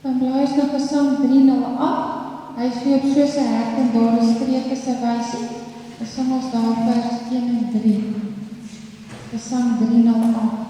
Dan blaai ons na Gesang 308. Hy is weer op soos 'n hert en daar is streke se wysie. Ons sing ons daar vers 1 en 3. Gesang 308.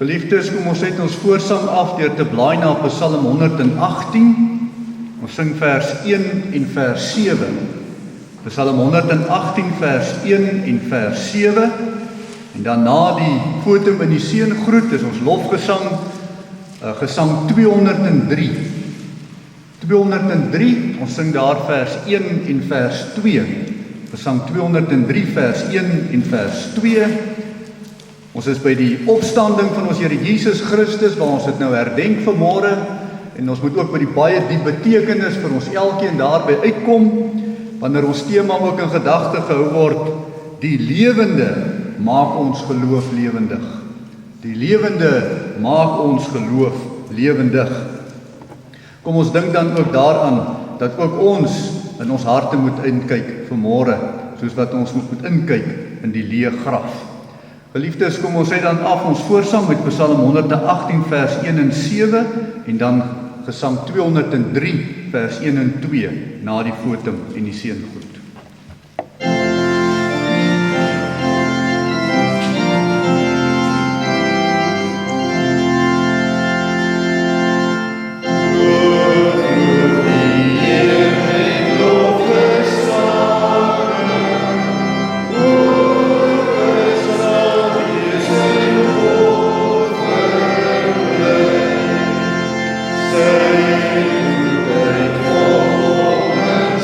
Geliefdes, kom ons het ons voorsang af deur te blaai na Psalm 118. Ons sing vers 1 en vers 7. Psalm 118 vers 1 en vers 7. En dan na die foto in die seëngroet is ons lofgesang, gesang 203. 203, ons sing daar vers 1 en vers 2. Gesang 203 vers 1 en vers 2. Ons is by die opstanding van ons Here Jesus Christus, waar ons dit nou herdenk vanmôre, en ons moet ook by die baie diep betekenis vir ons elkeen daarby uitkom, wanneer ons tema ook in gedagte gehou word, die lewende maak ons geloof lewendig. Die lewende maak ons geloof lewendig. Kom ons dink dan ook daaraan, dat ook ons in ons harte moet inkyk vanmôre, soos wat ons moet inkyk in die leë graf. Geliefdes, kom ons sê dan af ons voorsang met Psalm 118 vers 1 en 7 en dan gesang 203 vers 1 en 2 na die fotum en die seëngroet.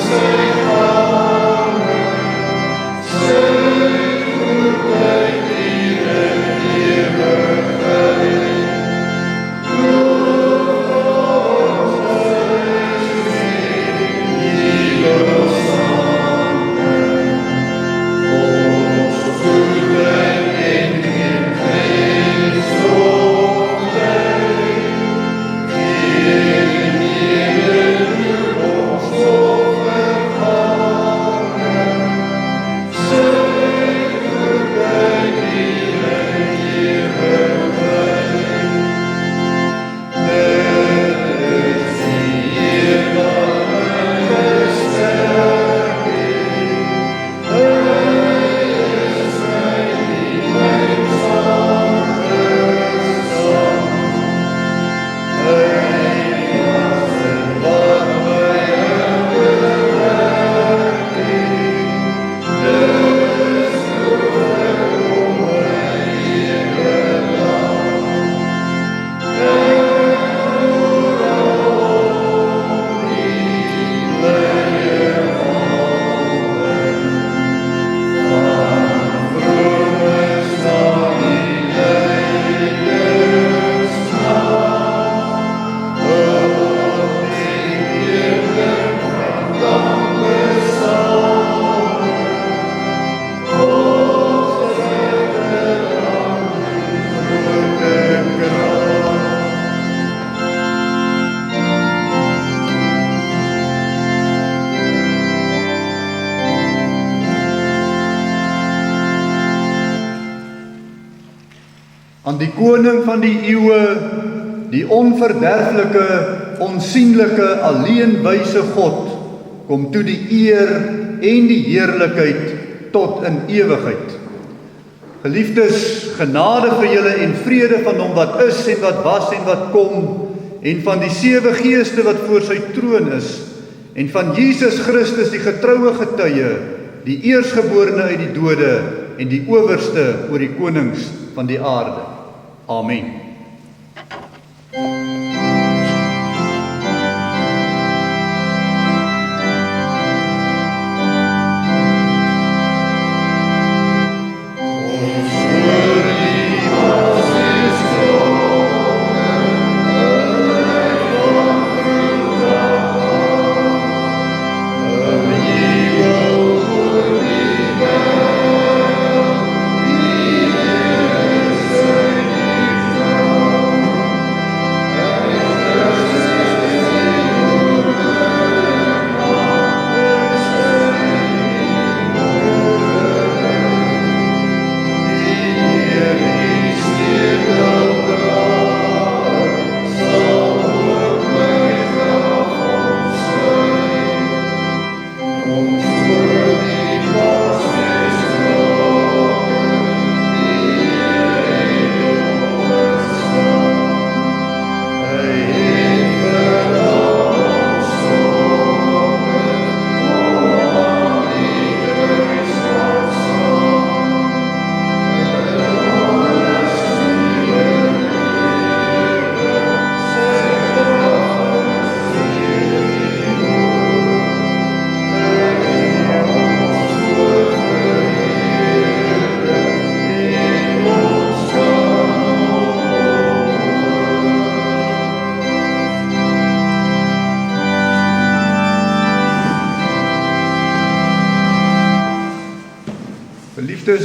Say, die koning van die eeue, die onverderflike, onsienlike, alleenwyse God, kom toe die eer en die heerlikheid tot in ewigheid. Geliefdes, genade vir julle en vrede van hom wat is en wat was en wat kom, en van die 7 geeste wat voor sy troon is, en van Jesus Christus die getroue getuie, die eersgeborene uit die dode, en die owerste oor die konings van die aarde. Amen.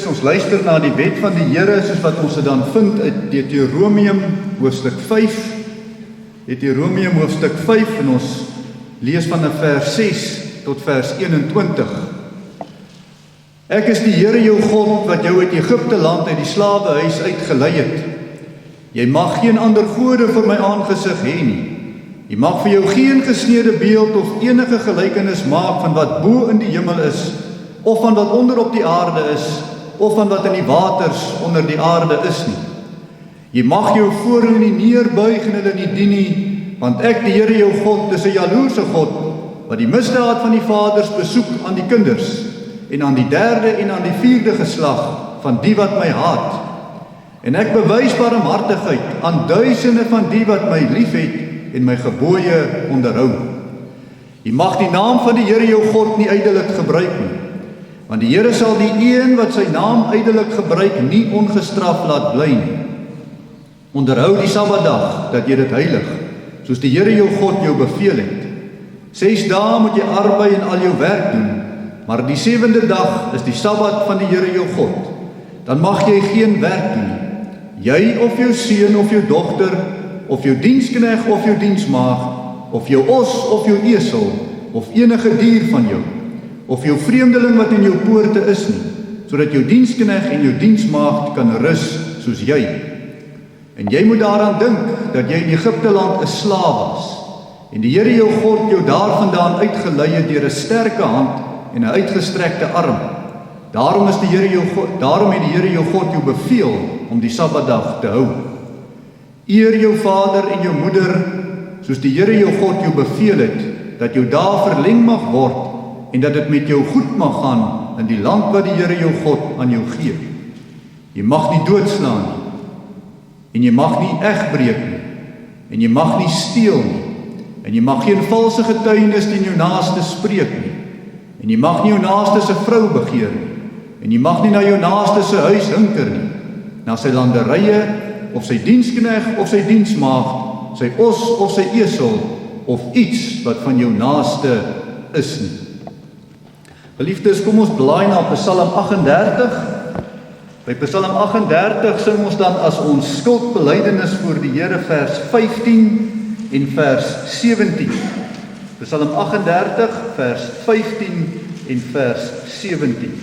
Ons luister na die wet van die Here, soos wat ons dit dan vind uit Deuteronomium hoofstuk 5. Deuteronomium hoofstuk 5, en ons lees van vers 6 tot vers 21. Ek is die Here jou God, wat jou uit Egipte land uit die slawehuis uitgelei het. Jy mag geen ander gode voor my aangesig hê nie. Jy mag vir jou geen gesneede beeld of enige gelykenis maak van wat bo in die hemel is, of van wat onder op die aarde is, of van wat in die waters onder die aarde is nie. Jy mag jou voor hulle nie neerbuig en hulle nie dien nie, want ek, die Here jou God, is 'n jaloerse God, wat die misdaad van die vaders besoek aan die kinders, en aan die 3de en aan die 4de geslag van die wat my haat. En ek bewys barmhartigheid aan duisende van die wat my liefhet en my gebooie onderhou. Jy mag die naam van die Here jou God nie ydelik gebruik nie, want die Here sal die een wat sy naam ydelik gebruik nie ongestraf laat bly nie. Onderhou die Sabbatdag, dat jy dit heilig, soos die Here jou God jou beveel het. 6 dae moet jy arbei en al jou werk doen, maar die 7de dag is die Sabbat van die Here jou God. Dan mag jy geen werk doen nie. Jy of jou seun of jou dogter, of jou dienskneg of jou diensmaag, of jou os of jou esel, of enige dier van jou, of jou vreemdeling wat in jou poorte is nie, sodat jou dienskneg en jou diensmaagd kan rus soos jy. En jy moet daaraan dink, dat jy in Egipte land 'n slaaf was, en die Here jou God jou daarvandaan uitgelei het deur 'n sterke hand en 'n uitgestrekte arm. Daarom het die Here jou God jou beveel om die Sabbatdag te hou. Eer jou vader en jou moeder, soos die Here jou God jou beveel het, dat jou dae verleng mag word, en dat dit met jou goed mag gaan in die land wat die Here jou God aan jou gee. Jy mag nie doodslaan nie, en jy mag nie egbreek nie, en jy mag nie steel nie, en jy mag geen valse getuienis teen jou naaste spreek nie, en jy mag nie jou naaste se vrou begeer nie, en jy mag nie na jou naaste se huis hinker nie, na sy landerye, of sy dienskneg of sy diensmaagd, sy os of sy esel, of iets wat van jou naaste is nie. Geliefdes, kom ons blaai na Psalm 38. By Psalm 38 sing ons dan as ons skuldbelydenis voor die Here vers 15 en vers 17. Psalm 38 vers 15 en vers 17.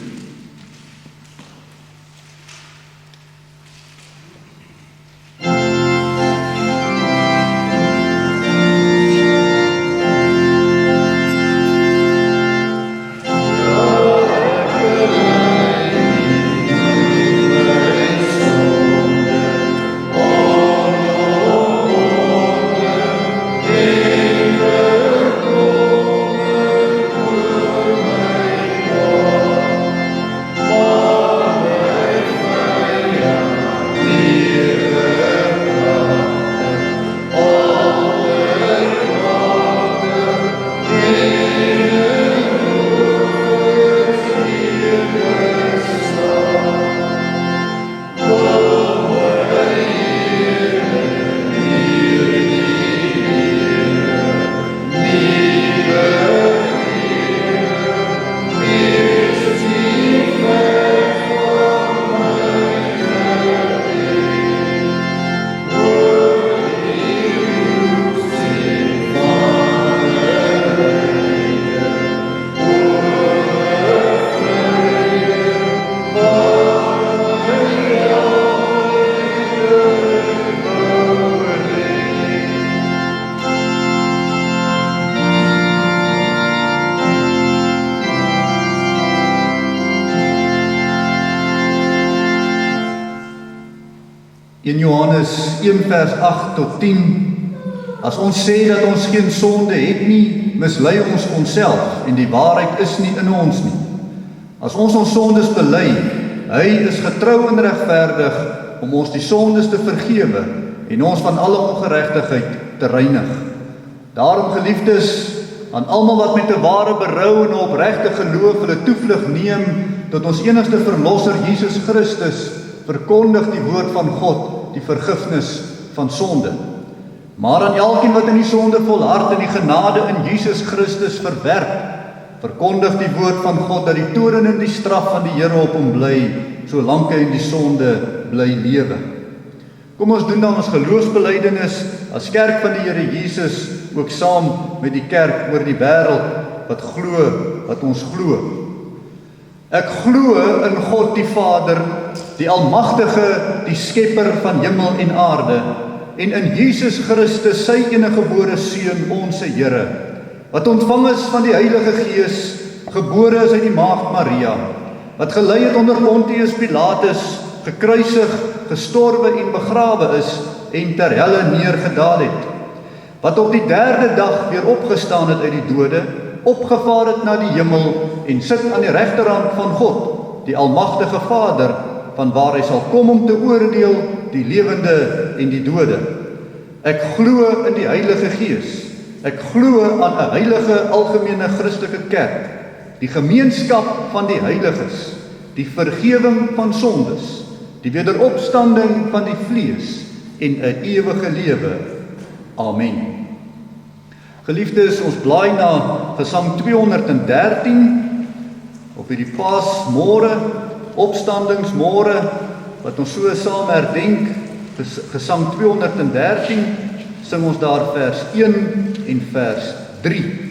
1 Johannes 1 vers 8 tot 10. As ons sê dat ons geen sonde het nie, mislei ons onsself en die waarheid is nie in ons nie. As ons sondes bely, hy is getrou en regverdig om ons die sondes te vergewe en ons van alle ongeregtigheid te reinig. Daarom, geliefdes, aan almal wat met 'n ware berou en 'n opregte geloof hulle toevlug neem tot ons enigste verlosser Jesus Christus, verkondig die woord van God, die vergifnis van sonde. Maar aan elkeen wat in die sonde volhard en die genade in Jesus Christus verwerp, verkondig die woord van God dat die toorn en die straf van die Here op hom bly, solank hy in die sonde bly lewe. Kom ons doen dan ons geloofsbelijdenis as kerk van die Here Jesus, ook saam met die kerk oor die wêreld wat glo wat ons glo. Ek glo in God die Vader, die Almagtige, die Skepper van hemel en aarde, en in Jesus Christus, sy eniggebore Seun, ons Here, wat ontvang is van die Heilige Gees, gebore is uit die Maagd Maria, wat gelei het onder Pontius Pilatus, gekruisig, gestorwe en begrawe is, en ter helle neergedaal het, wat op die derde dag weer opgestaan het uit die dode, opgevaar het na die hemel, en sit aan die regterhand van God, die Almagtige Vader, van waar hy sal kom om te oordeel die lewende en die dode. Ek glo in die Heilige Gees. Ek glo aan 'n heilige algemene Christelike kerk, die gemeenskap van die heiliges, die vergewing van sondes, die wederopstanding van die vlees en 'n ewige lewe. Amen. Geliefdes, ons blaai na Gesang 213 op hierdie Paasmôre, opstandingsmôre, wat ons so saam herdenk, Gesang 213, sing ons daar vers 1 en vers 3.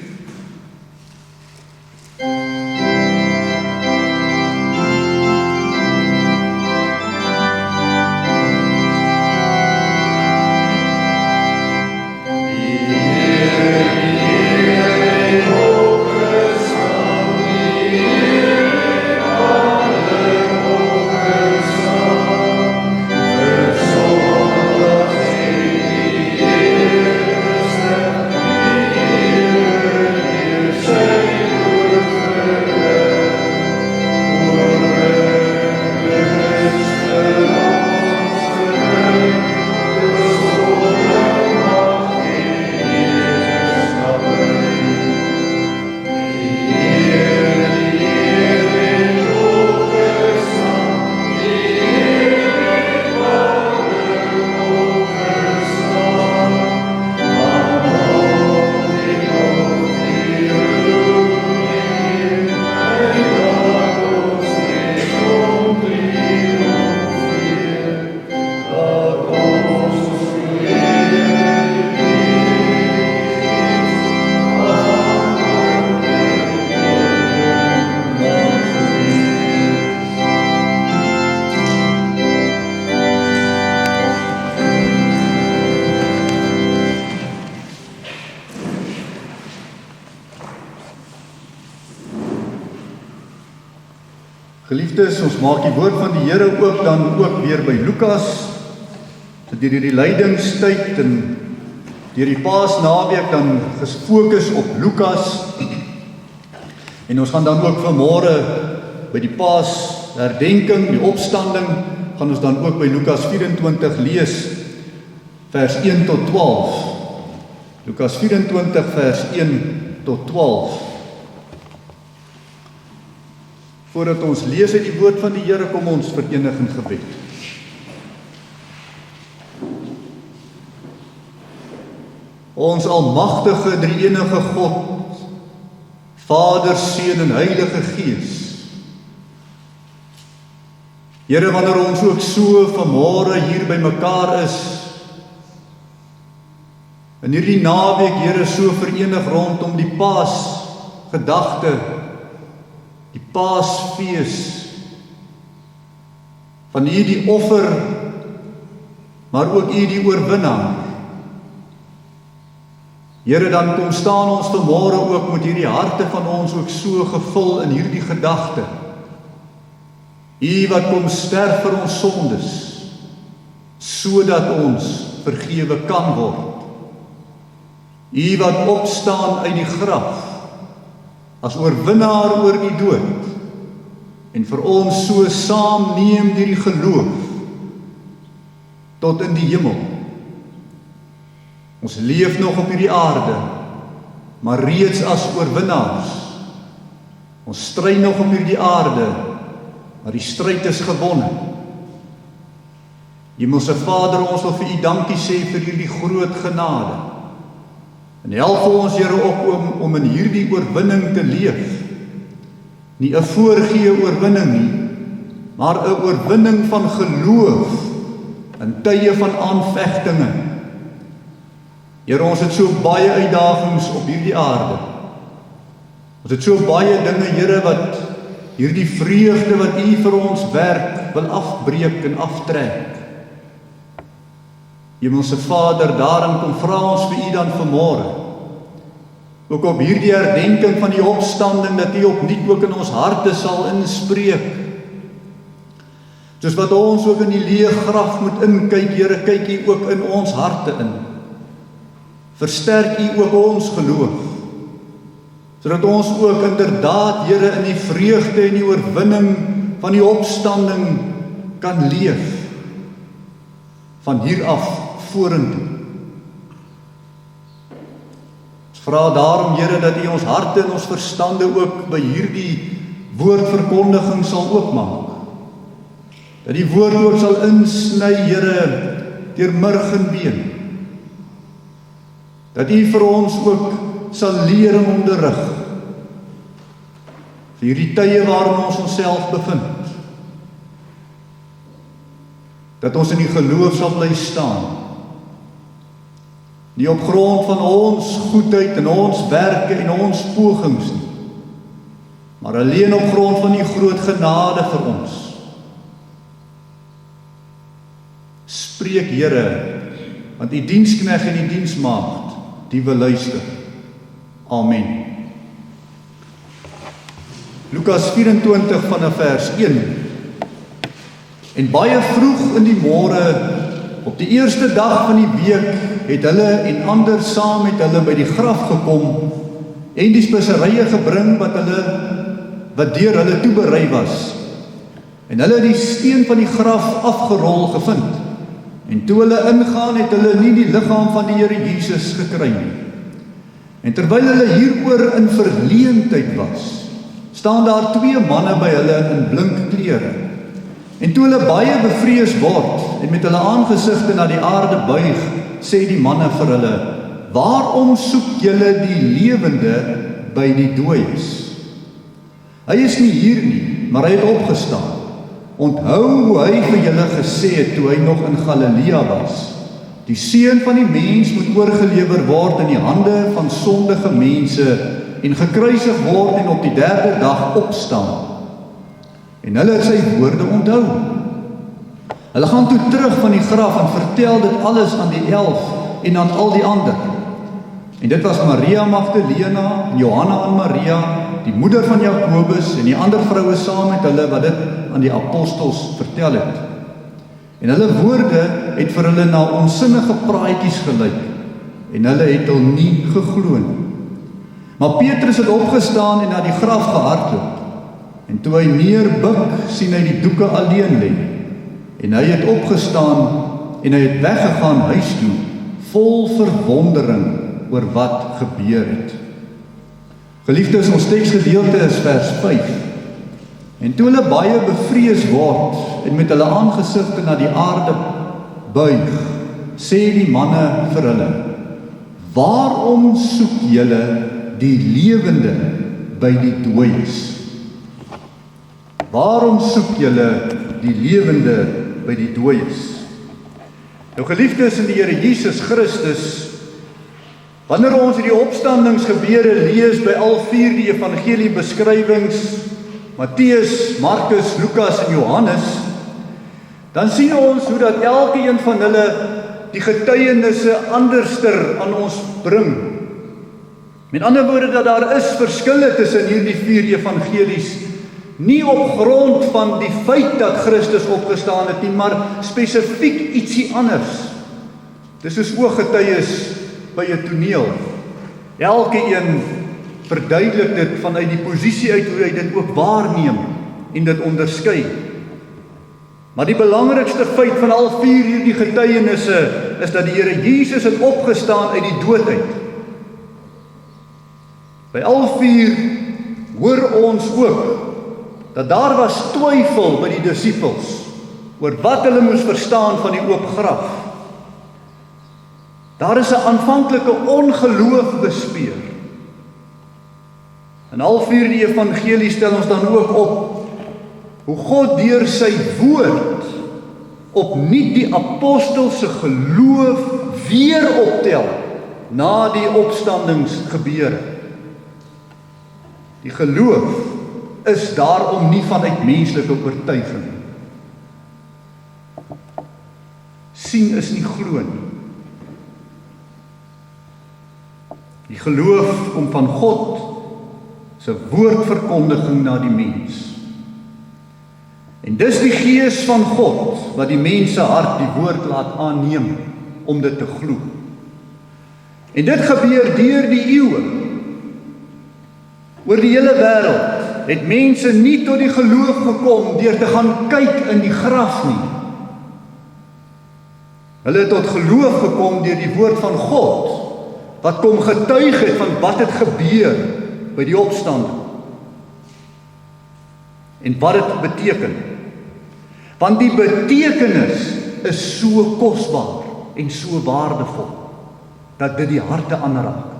Geliefdes, ons maak die woord van die Here ook dan ook weer by Lukas, so deur die lydingstyd en deur die Paasnaweek dan gefokus op Lukas, en ons gaan dan ook vanmôre by die Paasherdenking, die opstanding, gaan ons dan ook by Lukas 24 lees, vers 1 tot 12. Lukas 24 vers 1 tot 12. Voordat ons lees uit die woord van die Here, kom ons verenig in gebed. Ons almagtige drie-enige God, Vader, Seun en Heilige Gees. Here, wanneer ons ook so vanmôre hier by mekaar is, in hierdie naweek, Here, so verenig rondom die Paasgedagte, die Paasfees, van U die offer, maar ook U die oorwinnaar. Here, dan kom staan ons vanmôre ook met hierdie harte van ons ook so gevul in hierdie gedagte. U wat kom sterf vir ons sondes, sodat ons vergewe kan word. U wat opstaan uit die graf, as oorwinnaar oor die dood, en vir ons so saamneem deur die geloof, tot in die hemel. Ons leef nog op hierdie aarde, maar reeds as oorwinnaars. Ons stry nog op hierdie aarde, maar die stryd is gewonne. Hemelse Vader, ons wil vir U dankie sê vir hierdie groot genade. En help vir ons, Here, ook om in hierdie oorwinning te leef. Nie 'n voorgee oorwinning nie, maar 'n oorwinning van geloof in tye van aanvegtinge. Here, ons het so baie uitdagings op hierdie aarde. Ons het so baie dinge, Here, wat hierdie vreugde wat U vir ons werk, wil afbreek en aftrek. Hemelse Vader, daarin kom vra ons vir U dan vanmôre, ook op hierdie herdenking van die opstanding, dat U opnuut ook in ons harte sal inspreek. Soos wat ons ook in die leë graf moet inkyk, Here, kyk U ook in ons harte in. Versterk U ook ons geloof, sodat ons ook inderdaad, Here, in die vreugde en die oorwinning van die opstanding kan leef, van hier af vorentoe. Ons vra daarom, Here, dat U ons harte en ons verstande ook by hierdie woordverkondiging sal oopmaak. Dat die woord ook sal insny, Here, deur murg en been. Dat U vir ons ook sal leer en onderrig vir hierdie tye waarin ons onsself bevind. Dat ons in die geloof sal bly staan. Nie op grond van ons goedheid en ons werke en ons pogings nie, maar alleen op grond van die groot genade vir ons. Spreek, Here, want die diensknegt en die diensmaagd, die wil luister. Amen. Lukas 24 vanaf vers 1. En baie vroeg in die môre, op die eerste dag van die week, het hulle en ander saam met hulle by die graf gekom en die speserye gebring wat deur hulle toeberei was. En hulle het die steen van die graf afgerol gevind. En toe hulle ingaan, het hulle nie die liggaam van die Here Jesus gekry nie. En terwyl hulle hieroor in verleentheid was, staan daar 2 manne by hulle in blink klere. En toe hulle baie bevrees word en met hulle aangesigte na die aarde buig, sê die manne vir hulle: "Waarom soek julle die lewende by die dooies? Hy is nie hier nie, maar hy het opgestaan. Onthou hoe hy vir julle gesê het toe hy nog in Galilea was. Die Seun van die mens moet oorgelewer word in die hande van sondige mense en gekruisig word en op die 3de dag opstaan." En hulle het sy woorde onthou. Hulle gaan toe terug van die graf en vertel dit alles aan die 11 en aan al die ander. En dit was Maria Magdalena, en Johanna en Maria, die moeder van Jakobus en die ander vroue saam met hulle wat dit aan die apostels vertel het. En hulle woorde het vir hulle na onsinnige praatjies gelyk en hulle het hom nie geglo nie. Maar Petrus het opgestaan en na die graf gehardloop. En toe hy neerbuk, sien hy die doeke alleen lê. En hy het opgestaan en hy het weggegaan huis toe, vol verwondering oor wat gebeur het. Geliefdes, ons teksgedeelte is vers 5. En toe hulle baie bevrees word en met hulle aangesigte na die aarde buig, sê die manne vir hulle: "Waarom soek julle die lewende by die dooies? Waarom soek julle die lewende by die dooies?" Nou geliefdes in die Here Jesus Christus, wanneer ons hierdie opstandingsgebeure lees by al 4 die evangelie beskrywings, Matteus, Markus, Lukas en Johannes, dan sien ons hoe dat elkeen van hulle die getuienisse anderster aan ons bring. Met ander woorde, dat daar is verskille tussen hierdie 4 evangelies nie op grond van die feit dat Christus opgestaan het nie, maar spesifiek ietsie anders. Dis soos ooggetuies by 'n toneel. Elkeen verduidelik dit vanuit die posisie uit hoe hy dit ook waarneem en dit onderskei. Maar die belangrikste feit van al 4 hierdie getuienisse is dat die Here Jesus het opgestaan uit die dood uit. By al 4 hoor ons ook dat daar was twyfel by die disippels oor wat hulle moes verstaan van die oop graf. Daar is 'n aanvanklike ongeloof bespeur. In al 4 die evangelie stel ons dan ook op hoe God deur sy woord opnuut die apostels se geloof weer optel na die opstandingsgebeure. Die geloof is daarom nie vanuit menslike oortuiging. Sien is nie glo nie. Die geloof kom van God se woordverkondiging na die mens. En dis die Gees van God wat die mens se hart die woord laat aanneem om dit te glo. En dit gebeur deur die eeue. Oor die hele wêreld het mense nie tot die geloof gekom deur te gaan kyk in die graf nie. Hulle het tot geloof gekom deur die woord van God wat kom getuig het van wat het gebeur by die opstanding. En wat dit beteken. Want die betekenis is so kosbaar en so waardevol dat dit die harte aanraak.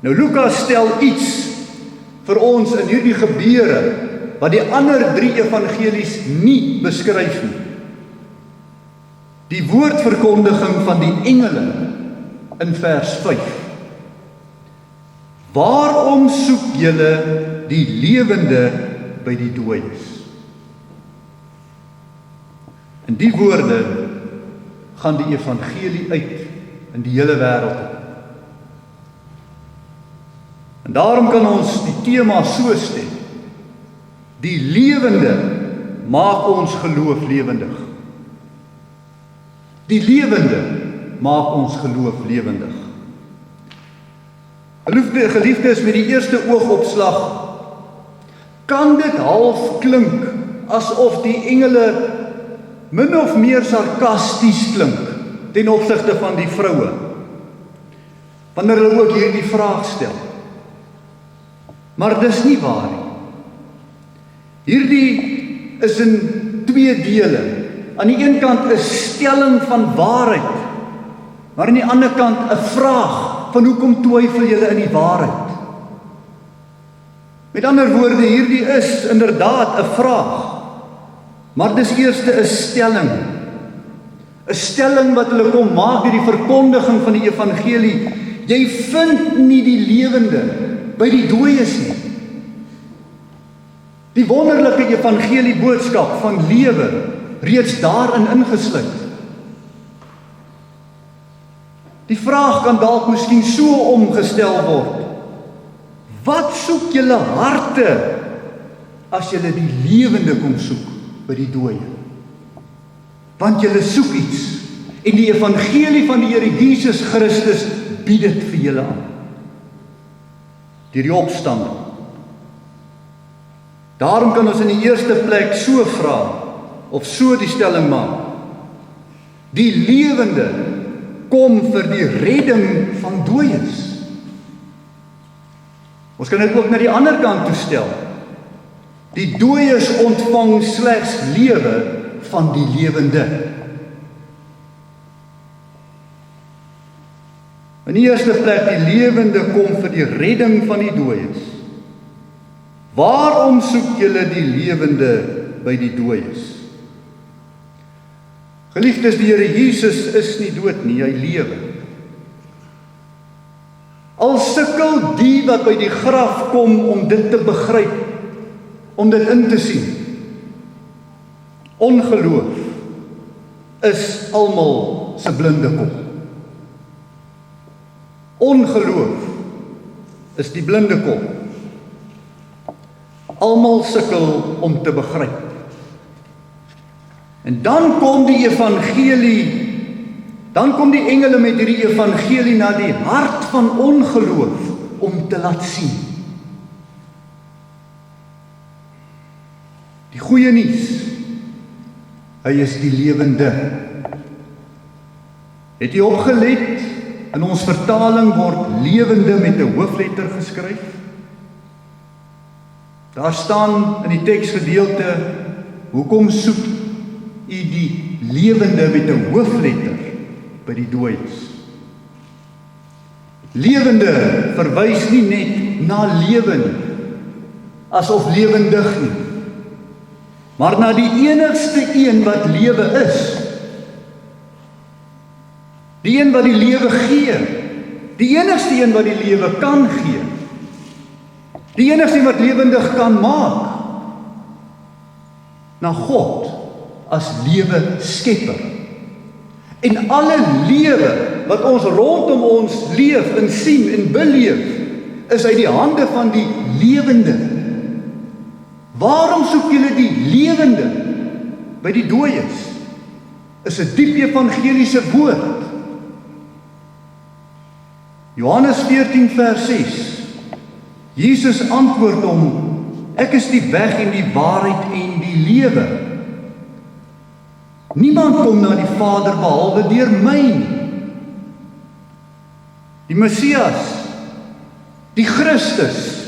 Nou Lukas stel iets vir ons in hierdie gebeure wat die ander 3 evangelies nie beskryf nie. Die woordverkondiging van die engele in vers 5. Waarom soek julle die lewende by die dooies? In die woorde gaan die evangelie uit in die hele wêreld. En daarom kan ons die tema so stel. Die lewende maak ons geloof lewendig. Die lewende maak ons geloof lewendig. Geliefdes, met die eerste oogopslag kan dit half klink asof die engele min of meer sarkasties klink ten opsigte van die vroue, wanneer hulle ook hierdie vraag stel. Maar dis nie waar nie. Hierdie is in 2 dele. Aan die een kant 'n stelling van waarheid, maar aan die ander kant 'n vraag van hoekom twyfel julle in die waarheid? Met ander woorde, hierdie is inderdaad 'n vraag, maar dis eers 'n stelling. 'n Stelling wat hulle kom maak deur die verkondiging van die evangelie. Jy vind nie die lewende by die dooies nie. Die wonderlike evangelie boodskap van lewe reeds daarin ingesluit. Die vraag kan dalk miskien so omgestel word. Wat soek julle harte as julle die lewende kom soek by die dooie? Want julle soek iets en die evangelie van die Here Jesus Christus bied dit vir julle aan. Deur die opstanding. Daarom kan ons in die eerste plek so vra of so die stelling maak. Die lewende kom vir die redding van dooies. Ons kan dit ook na die ander kant toestel. Die dooies ontvang slegs lewe van die lewende. In die eerste plek, die lewende kom vir die redding van die dooies. Waarom soek julle die lewende by die dooies? Geliefdes, die Here Jesus is nie dood nie, hy lewe. Al sukkel die wat by die graf kom om dit te begryp, om dit in te sien. Ongeloof is almal se blinde kop. Ongeloof is die blinde kop. almal sukkel om te begryp. En dan kom die evangelie, dan kom die engele met hierdie evangelie na die hart van ongeloof om te laat sien. Die goeie nuus, hy is die lewende. Het jy opgelet, in ons vertaling word lewende met 'n hoofletter geskryf. Daar staan in die teksgedeelte, hoekom soek u die lewende met 'n hoofletter by die dooies? Lewende verwys nie net na lewe nie, asof lewendig nie, maar na die enigste een wat lewe is. Die een wat die lewe gee, die enigste een wat die lewe kan gee, die enigste een wat lewendig kan maak, na God as lewe skepper. En alle lewe wat ons rondom ons leef en sien en beleef, is uit die hande van die lewende. Waarom soek julle die lewende by die dooies? Is 'n diep evangeliese woord. Johannes 14 vers 6. Jesus antwoord hom, ek is die weg en die waarheid en die lewe. Niemand kom na die Vader behalwe deur my nie. Die Messias, die Christus,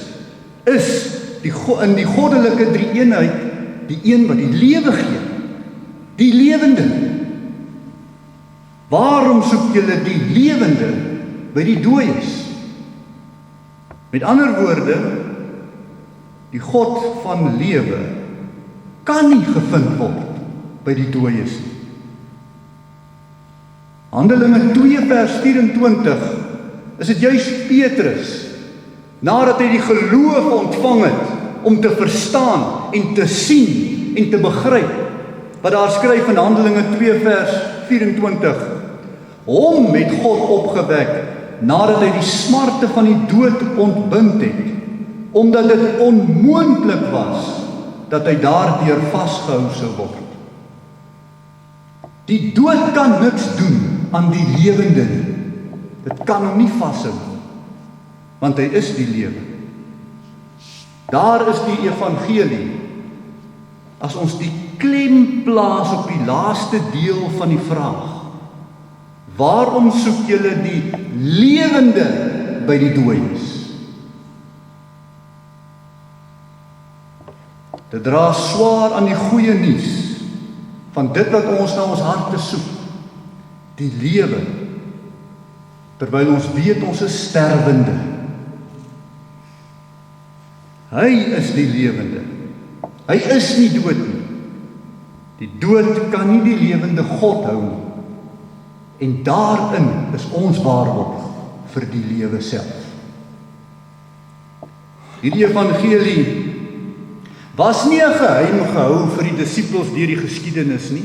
is in die goddelike drie-eenheid die een wat die lewe gee, die lewende. Waarom soek julle die lewende by die dooies? Met ander woorde, die God van lewe kan nie gevind word by die dooies nie. Handelinge 2 vers 24 is dit juis Petrus, nadat hy die geloof ontvang het om te verstaan en te sien en te begryp, wat daar skryf in Handelinge 2 vers 24, hom het God opgewek nadat hy die smarte van die dood ontbind het, omdat dit onmoontlik was dat hy daardeur vasgehou sou word. Die dood kan niks doen aan die lewende nie. Dit kan hom nie vashou, want hy is die lewe. Daar is die evangelie. As ons die klem plaas op die laaste deel van die vraag, waarom soek julle die lewende by die dooies? Dit dra swaar aan die goeie nuus van dit wat ons na ons harte soek, die lewe, terwyl ons weet ons is sterwende. Hy is die lewende. Hy is nie dood nie. Die dood kan nie die lewende God hou nie. En daarin is ons waarborg vir die lewe self. Hierdie evangelie was nie 'n geheim gehou vir die disippels deur die geskiedenis nie,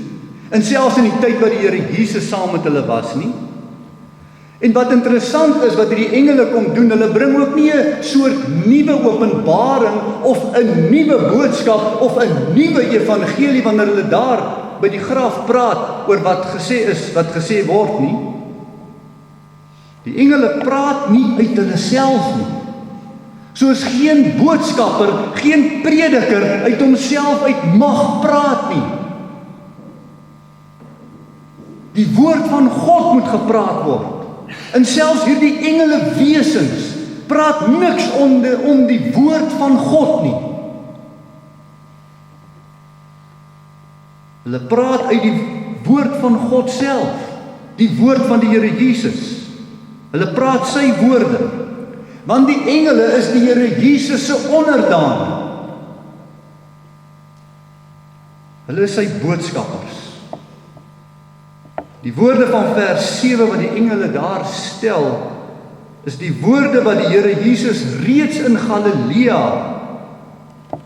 en selfs in die tyd wat die Here Jesus saam met hulle was nie. En wat interessant is, wat hierdie engele kom doen, hulle bring ook nie 'n soort nuwe openbaring of 'n nuwe boodskap of 'n nuwe evangelie wanneer hulle daar by die graf praat oor wat gesê is, wat gesê word nie. Die engele praat nie uit hulle self nie. Soos geen boodskapper, geen prediker uit homself uit mag praat nie. Die woord van God moet gepraat word. En selfs hierdie engele wesens praat niks om die woord van God nie. Hulle praat uit die woord van God self, die woord van die Here Jesus. Hulle praat sy woorde, want die engele is die Here Jesus se onderdane. Hulle is sy boodskappers. Die woorde van vers 7 wat die engele daar stel, is die woorde wat die Here Jesus reeds in Galilea,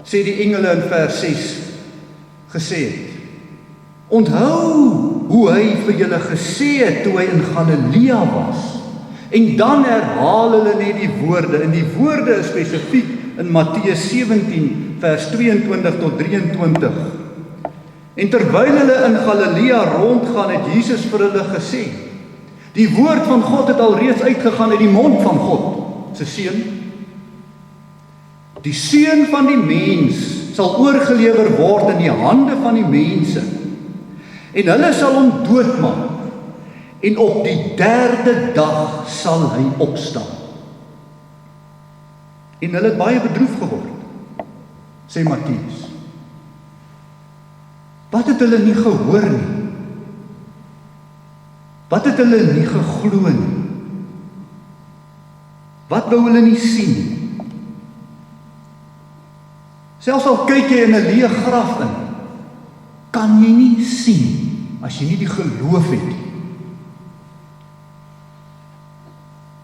sê die engele in vers 6, gesê het. Onthou hoe hy vir julle gesê het toe hy in Galilea was. En dan herhaal hulle net die woorde, en die woorde is spesifiek in Matteus 17 vers 22 tot 23. En terwyl hulle in Galilea rondgaan, het Jesus vir hulle gesê, die woord van God het alreeds uitgegaan uit die mond van God, sy seun. Die seun van die mens sal oorgelewer word in die hande van die mense, en hulle sal hom doodmaak, en op die 3de dag sal hy opstaan. En hulle het baie bedroef geword, sê Mattheus. Wat het hulle nie gehoor nie? Wat het hulle nie geglo nie? Wat wou hulle nie sien nie? Selfs al kyk jy in 'n leë graf in, kan jy nie sien as jy nie die geloof het nie.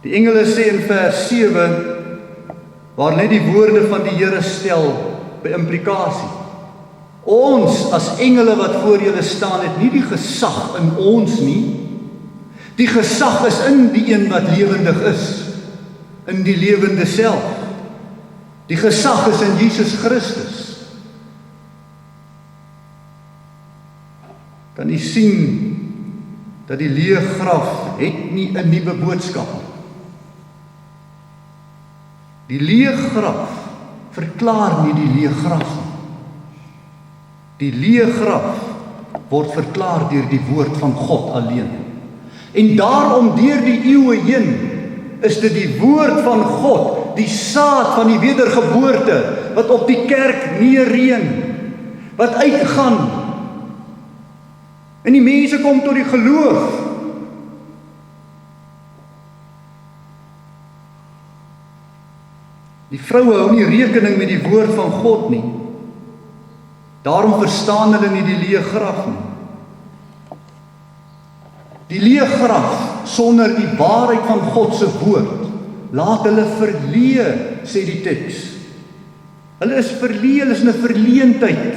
Die engele sê in vers 7, waar net die woorde van die Here stel by implikasie. Ons as engele wat voor julle staan, het nie die gesag in ons nie. Die gesag is in die een wat lewendig is, in die lewende self. Die gesag is in Jesus Christus. Kan jy sien dat die leë graf het nie 'n nuwe boodskap nie. Die leë graf verklaar nie die leë graf nie. Die leë graf word verklaar deur die woord van God alleen. En daarom deur die eeue heen is dit die woord van God, die saad van die wedergeboorte, wat op die kerk neerreën, wat uitgaan. En die mense kom tot die geloof. Die vroue hou nie rekening met die woord van God nie. Daarom verstaan hulle nie die leë graf nie. Die leë graf sonder die waarheid van God se woord laat hulle verleë, sê die teks. Hulle is verleë, hulle is in 'n verleentheid.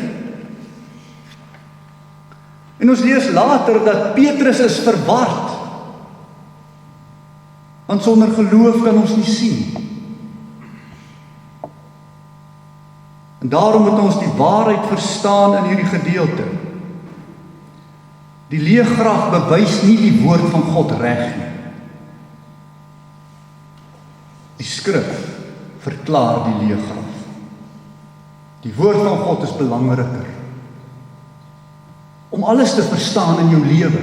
En ons lees later dat Petrus is verward. Want sonder geloof kan ons nie sien. En daarom moet ons die waarheid verstaan in hierdie gedeelte. Die leë graf bewys nie die woord van God reg nie. Die skrif verklaar die leë graf. Die woord van God is belangriker. Om alles te verstaan in jou lewe.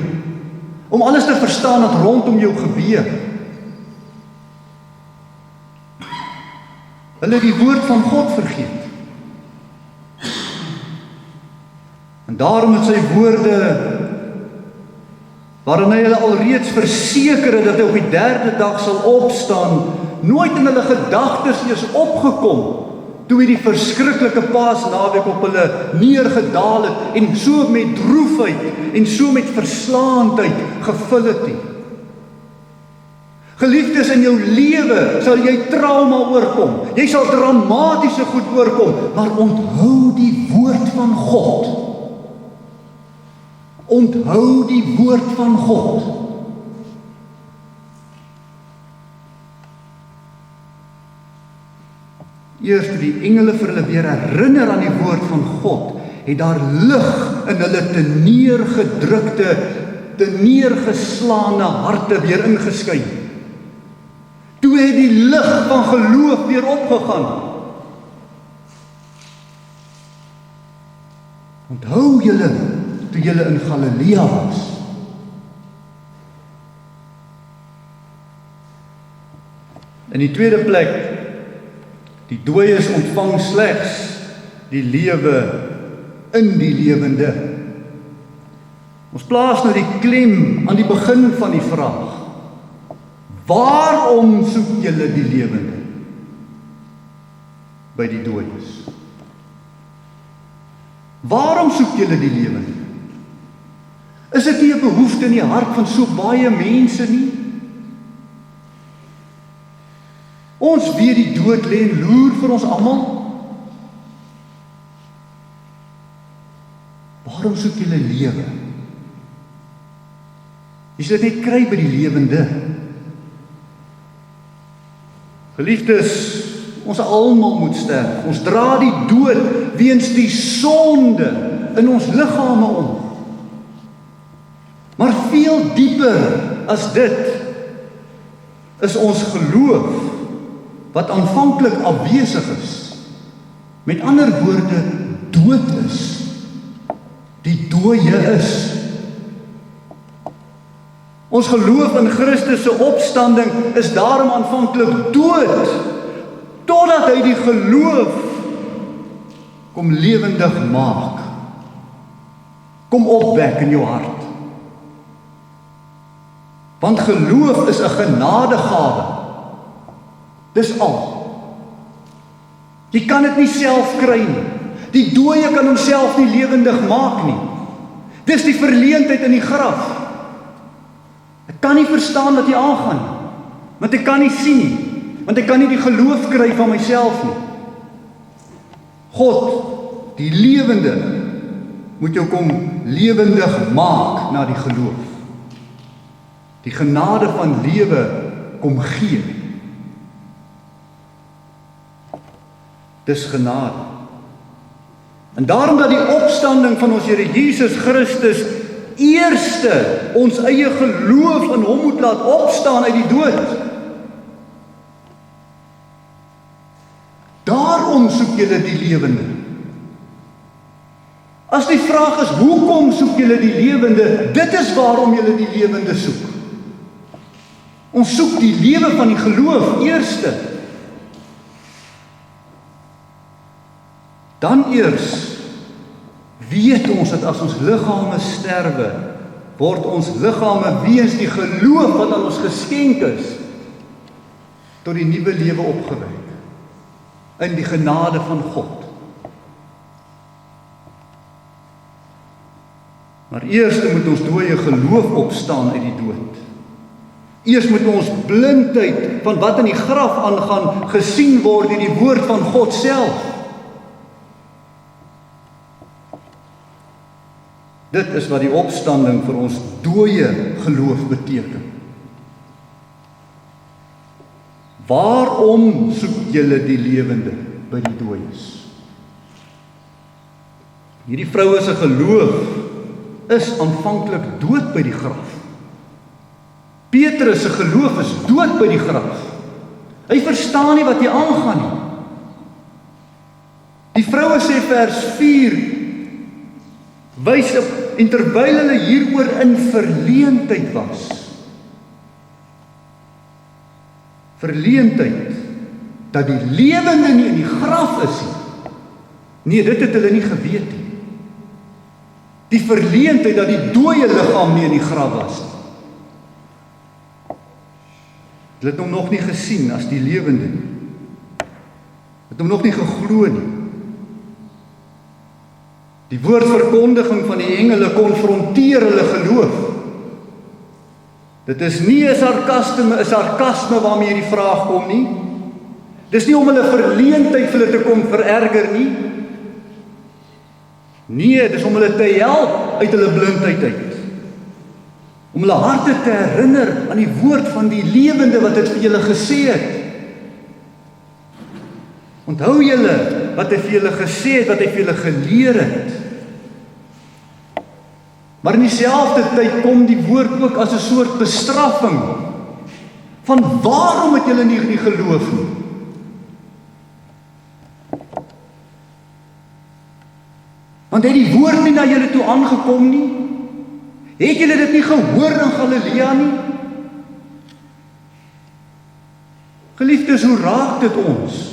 Om alles te verstaan wat rondom jou gebeur. Hulle het die woord van God vergeet. En daarom het sy woorde, waarin hy hulle alreeds verseker het dat hy op die 3de dag sal opstaan, nooit in hulle gedagtes eers opgekom, toe hy die verskriklike Paasnaweek op hulle neergedaal het, en so met droefheid, en so met verslaandheid gevul het nie. Geliefdes, in jou lewe sal jy trauma oorkom, jy sal dramatiese goed oorkom, maar onthou die woord van God. Onthou die woord van God. Eers toe die engele vir hulle weer herinner aan die woord van God, het daar lig in hulle teneergedrukte, teneergeslaane harte weer ingeskyn. Toe het die lig van geloof weer opgegaan. Onthou julle, toe julle in Galilea was. In die tweede plek, die dooies ontvang slegs die lewe in die lewende. Ons plaas nou die klem aan die begin van die vraag. Waarom soek julle die lewende? By die dooies. Waarom soek julle die lewende? Is dit nie 'n behoefte in die hart van so baie mense nie? Ons weet die dood lê en loer vir ons almal. Waarom soek julle lewe? Jy sal dit net kry by die lewende. Geliefdes, ons almal moet sterf. Ons dra die dood weens die sonde in ons liggame om. Maar veel dieper as dit is ons geloof wat aanvanklik afwesig is. Met ander woorde, dood is. Die dooie is. Ons geloof in Christus se opstanding is daarom aanvanklik dood, totdat hy die geloof kom lewendig maak. Kom opwek in jou hart. Want geloof is 'n genadegawe. Dis al. Jy kan dit nie self kry nie. Die dooie kan homself nie lewendig maak nie. Dis die verleentheid in die graf. Ek kan nie verstaan wat jy aangaan nie, want ek kan nie sien nie, want ek kan nie die geloof kry van myself nie. God, die lewende, moet jou kom lewendig maak na die geloof. Die genade van lewe kom gee. Dis genade. En daarom dat die opstanding van ons Here Jesus Christus eerste ons eie geloof in hom moet laat opstaan uit die dood. Daarom soek julle die lewende. As die vraag is, hoekom soek julle die lewende? Dit is waarom julle die lewende soek. Ons soek die lewe van die geloof eerste. Dan eers weet ons dat as ons liggame sterwe, word ons liggame weens die geloof wat aan ons geskenk is, tot die nuwe lewe opgewek, in die genade van God. Maar eers moet ons dooie geloof opstaan uit die dood. Eers moet ons blindheid van wat in die graf aangaan gesien word deur die woord van God self. Dit is wat die opstanding vir ons dooie geloof beteken. Waarom soek julle die lewende by die dooies? Hierdie vroue se geloof is aanvanklik dood by die graf. Petrus se geloof is dood by die graf. Hy verstaan nie wat hier aangaan nie. Die vroue sê vers 4 wys op, en terwyl hulle hieroor in verleentheid was. Verleentheid dat die lewende nie in die graf is nie. Nee, dit het hulle nie geweet nie. Die verleentheid dat die dooie liggaam nie in die graf was nie. Hulle het hom nog nie gesien as die lewende nie. Het hom nog nie geglo nie. Die woordverkondiging van die engele konfronteer hulle geloof. Dit is nie 'n sarkasme waarmee hierdie vraag kom nie. Dis nie om hulle verleentheid vir hulle te kom vererger nie. Nee, dis om hulle te help uit hulle blindheid uit. Om hulle harte te herinner aan die woord van die lewende wat het vir julle gesê het. Onthou julle wat hy vir julle gesê het, wat hy vir julle geleer het. Maar in dieselfde tyd kom die woord ook as 'n soort bestraffing van waarom het julle nie geloof nie. Want het die woord nie na julle toe aangekom nie? Het julle dit nie gehoor in Galilea nie? Geliefdes, hoe raak dit ons?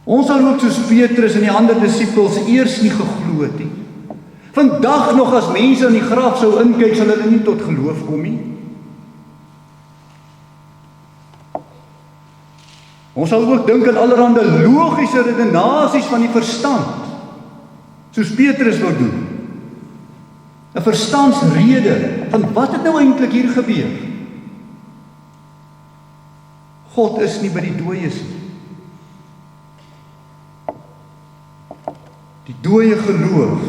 Ons sal ook soos Petrus en die ander disippels eers nie geglo het nie. Vandag nog as mense in die graf sou inkyk, sal hulle nie tot geloof kom nie. Ons sal ook dink aan allerhande logiese redenasies van die verstand, soos Petrus wil doen. 'n Verstandsrede van wat het nou eintlik hier gebeur? God is nie by die dooies nie. Die dooie geloof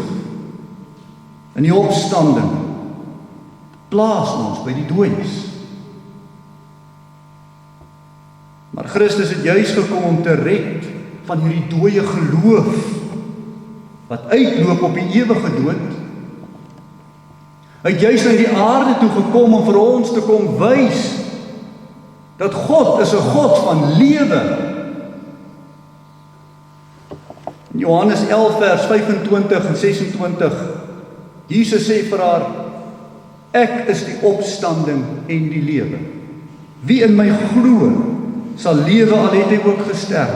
in die opstanding plaas ons by die dooies. Maar Christus het juis gekom om te red van hierdie dooie geloof, wat uitloop op die ewige dood. Hy het juis na die aarde toe gekom om vir ons te kom wys, dat God is 'n God van lewe. In Johannes 11 vers 25 en 26, Jesus sê vir haar, ek is die opstanding en die lewe. Wie in my glo, sal lewe al het hy ook gesterf.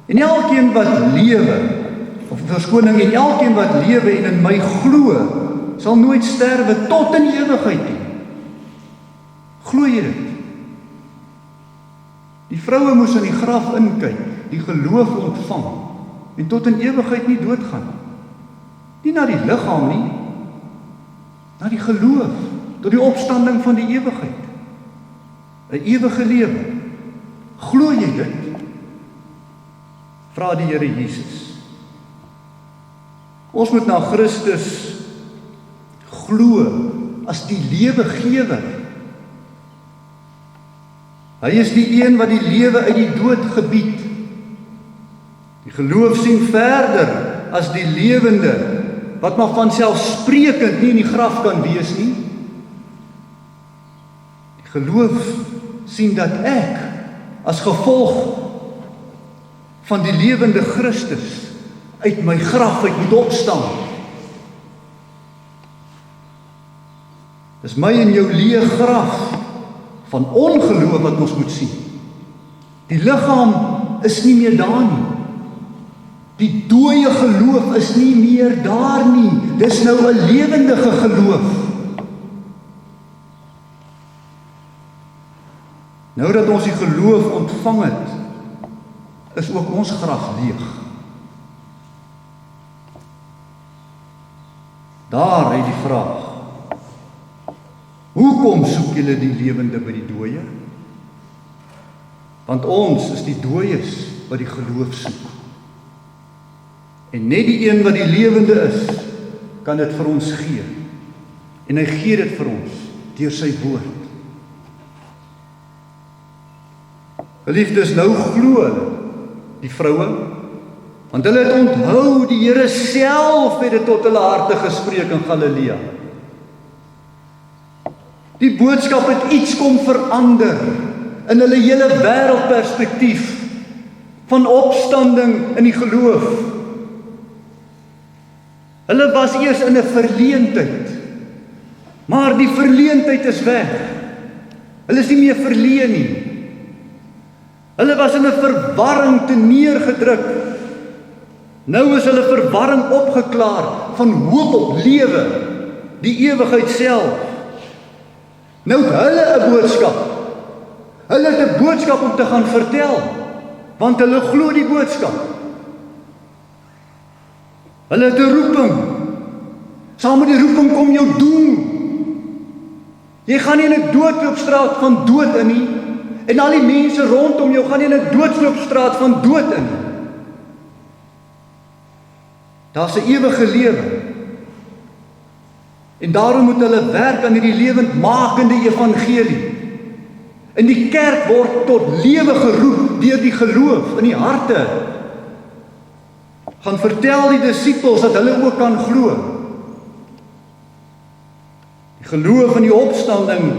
En elkeen wat lewe, of verskoning, en elkeen wat lewe en in my glo, sal nooit sterwe tot in ewigheid nie. Glo jy dit? Die vroue moes in die graf inkyk, die geloof ontvang, en tot in ewigheid nie doodgaan. Nie na die liggaam nie, na die geloof, tot die opstanding van die ewigheid. 'n ewige lewe. Glo jy dit? Vra die Here Jesus. Ons moet na Christus glo as die lewegewer. Hy is die een wat die lewe uit die dood gebied. Die geloof sien verder as die lewende, wat maar vanselfsprekend nie in die graf kan wees nie. Die geloof sien dat ek, as gevolg van die lewende Christus, uit my graf uit moet opstaan. Dis my en jou leë graf van ongeloof wat ons moet sien. Die liggaam is nie meer daar nie. Die dooie geloof is nie meer daar nie. Dis nou 'n lewendige geloof. Nou dat ons die geloof ontvang het, is ook ons graf leeg. Daar het die vraag. Hoekom soek julle die lewende by die dooie? Want ons is die dooies wat die geloof soek. En net die een wat die lewende is, kan dit vir ons gee. En hy gee dit vir ons deur sy woord. Geliefdes, nou glo hulle, die vroue, want hulle het onthou die Here self het dit tot hulle harte gespreek in Galilea. Die boodskap het iets kom verander in hulle hele wêreldperspektief van opstanding in die geloof. Hulle was eers in 'n verleentheid, maar die verleentheid is weg. Hulle is nie meer verleë nie. Hulle was in 'n verwarring te neergedruk. Nou is hulle verwarring opgeklaar van hoop op lewe, die ewigheid self. Nou het hulle 'n boodskap. Hulle het 'n boodskap om te gaan vertel, want hulle glo die boodskap. Hulle het 'n roeping. Saam met die roeping kom jou doel. Jy gaan nie in 'n doodloopstraat van dood in nie, en al die mense rondom jou gaan nie in 'n doodloopstraat van dood in nie. Daar's 'n ewige lewe. En daarom moet hulle werk aan hierdie lewendmakende evangelie. En die kerk word tot lewe geroep deur die geloof in die harte. Gaan vertel die disippels dat hulle ook kan glo. Die geloof in die opstanding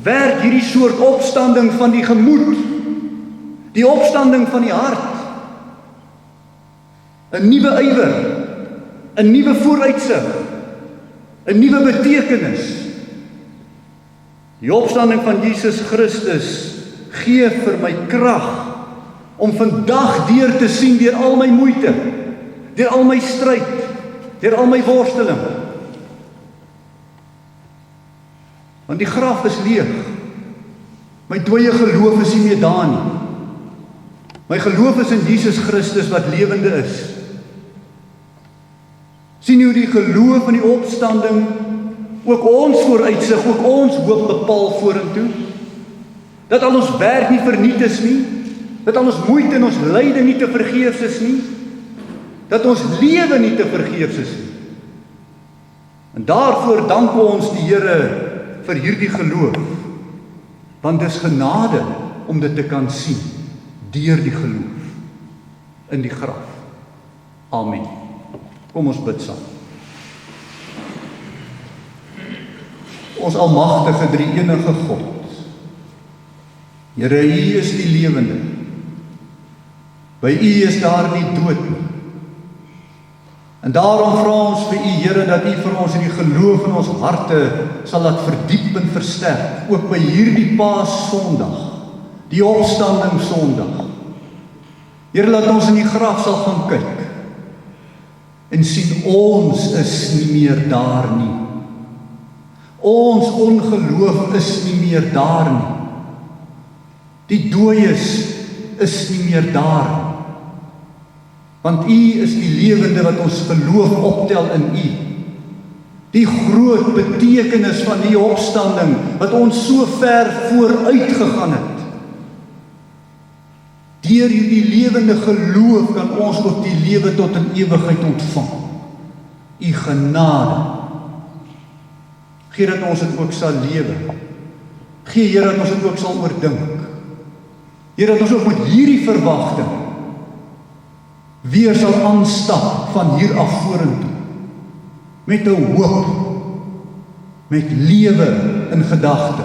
werk hierdie soort opstanding van die gemoed. Die opstanding van die hart. 'n nuwe ywer, 'n nuwe vooruitsig, 'n nuwe betekenis. Die opstanding van Jesus Christus gee vir my krag om vandag deur te sien deur al my moeite, deur al my stryd, deur al my worsteling. Want die graf is leeg. My dooie geloof is nie meer daar nie. My geloof is in Jesus Christus wat lewende is. Sien hoe die geloof in die opstanding ook ons vooruitsig, ook ons hoop bepaal vorentoe. Dat al ons werk nie verniet is nie, dat al ons moeite en ons lyde nie te vergeefs is nie, dat ons lewe nie te vergeefs is nie. En daarvoor dank ons die Here vir hierdie geloof, want dis genade om dit te kan sien, deur die geloof in die graf. Amen. Kom ons bid saam. Ons almagtige drie-enige God, Here, U is die lewende. By U is daar nie dood nie. En daarom vra ons vir U, Here, dat U vir ons in die geloof in ons harte sal laat verdiep en versterk, ook by hierdie Paas-Sondag, die opstanding Sondag. Here, laat ons in die graf sal gaan kyk en sien ons is nie meer daar nie. Ons ongeloof is nie meer daar nie. Die dooies is nie meer daar nie. Want U is die lewende wat ons geloof optel in U. Die groot betekenis van die opstanding wat ons so ver vooruit gegaan het. Deur hierdie lewende geloof kan ons ook die lewe tot in ewigheid ontvang. U genade. Gee dat ons dit ook sal lewe. Gee, Here, dat ons dit ook sal oordink. Here, dat ons ook met hierdie verwagting weer sal aanstap van hier af vorentoe. Met 'n hoop, met lewe in gedagte.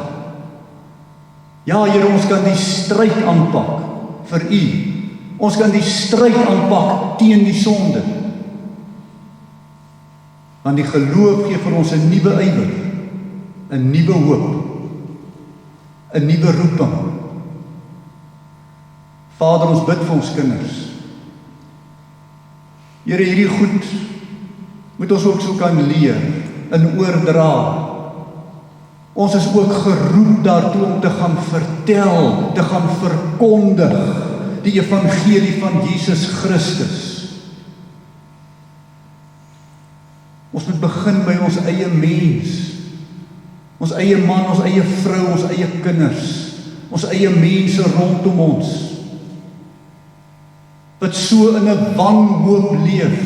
Ja, Here, ons kan die stryd aanpak vir U. Ons kan die stryd aanpak teen die sonde. Want die geloof gee vir ons 'n nuwe ywer, 'n nuwe hoop, 'n nuwe roeping. Vader, ons bid vir ons kinders. Here, hierdie goed moet ons ook so kan leer en oordra. Ons is ook geroep daartoe om te gaan vertel, te gaan verkondig die evangelie van Jesus Christus. Ons moet begin by ons eie mens, ons eie man, ons eie vrou, ons eie kinders, ons eie mense rondom ons, wat so in 'n wanhoop leef,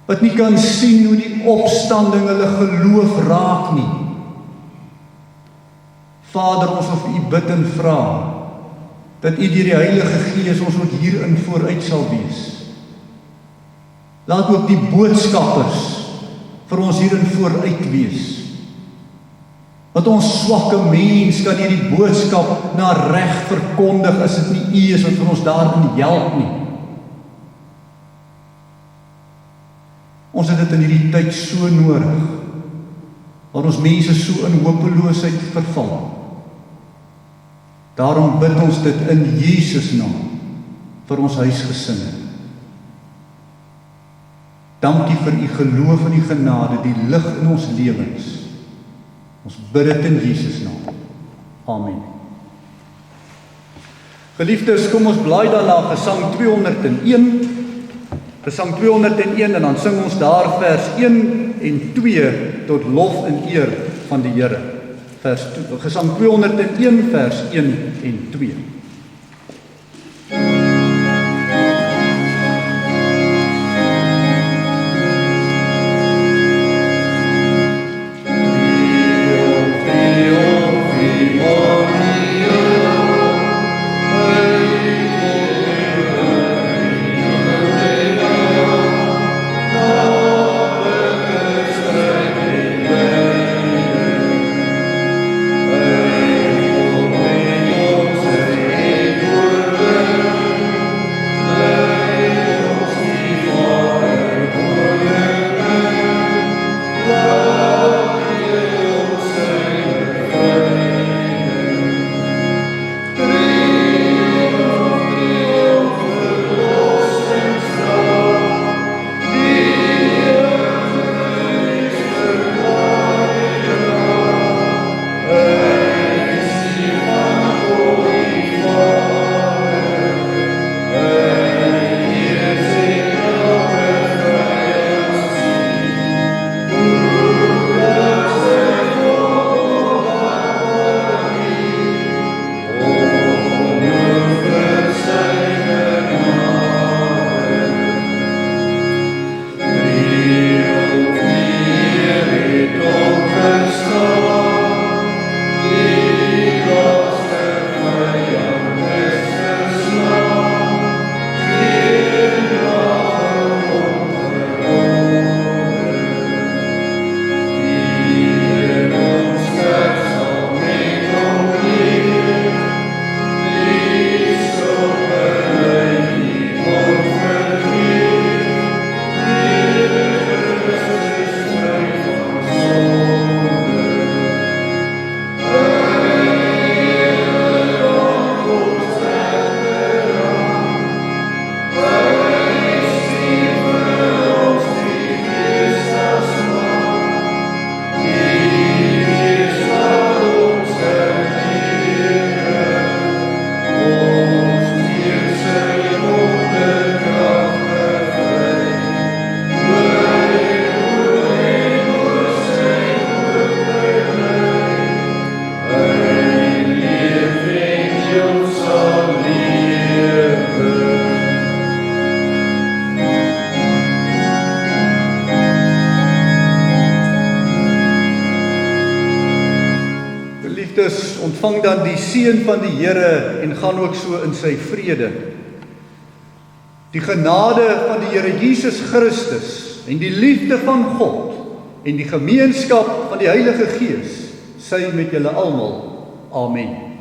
wat nie kan sien hoe die opstanding hulle geloof raak nie. Vader, ons wil vir U bid en vra, dat U deur die Heilige Gees ons ook hierin vooruit sal wees. Laat ook die boodskappers vir ons hierin vooruit wees. Want ons swakke mens kan hierdie boodskap na reg verkondig as dit nie U is wat vir ons daarin help nie. Ons het dit in hierdie tyd so nodig, waar ons mense so in hopeloosheid verval. Daarom bid ons dit in Jesus naam vir ons huisgesinne. Dankie vir U geloof en U genade, die lig in ons lewens. Ons bid dit in Jesus naam. Amen. Geliefdes, kom ons blaai dan na Gesang 201. Gesang 201 en dan sing ons daar vers 1 en 2 tot lof en eer van die Here. Gesang 201 vers 1 en 2. Hey, ontvang dan die seën van die Here en gaan ook so in sy vrede. Die genade van die Here Jesus Christus en die liefde van God en die gemeenskap van die Heilige Gees, sy met julle almal. Amen.